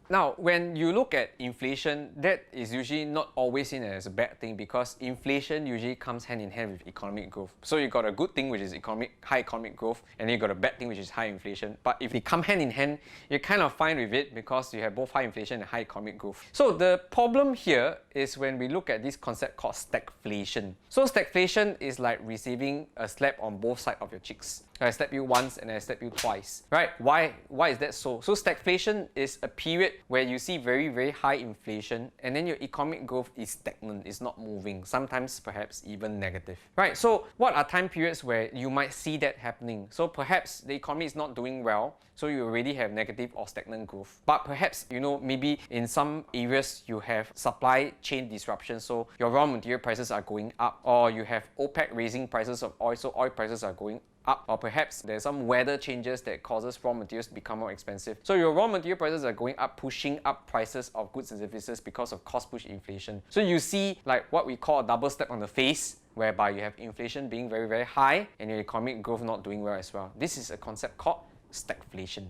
Now, when you look at inflation, that is usually not always seen as a bad thing because inflation usually comes hand in hand with economic growth. So you got a good thing which is high economic growth, and then you got a bad thing which is high inflation. But if they come hand in hand, you're kind of fine with it because you have both high inflation and high economic growth. So the problem here is when we look at this concept called stagflation. So stagflation is like receiving a slap on both sides of your cheeks. I slap you once and I slap you twice, right? Why is that so? So stagflation is a period where you see very high inflation and then your economic growth is stagnant, it's not moving, sometimes perhaps even negative, right? So what are time periods where you might see that happening? So perhaps the economy is not doing well, so you already have negative or stagnant growth. But perhaps, maybe in some areas you have supply chain disruption, so your raw material prices are going up, or you have OPEC raising prices of oil, so oil prices are going up, or perhaps there's some weather changes that causes raw materials to become more expensive. So your raw material prices are going up, pushing up prices of goods and services because of cost push inflation. So you see like what we call a double step on the face, whereby you have inflation being very high and your economic growth not doing well as well. This is a concept called stagflation.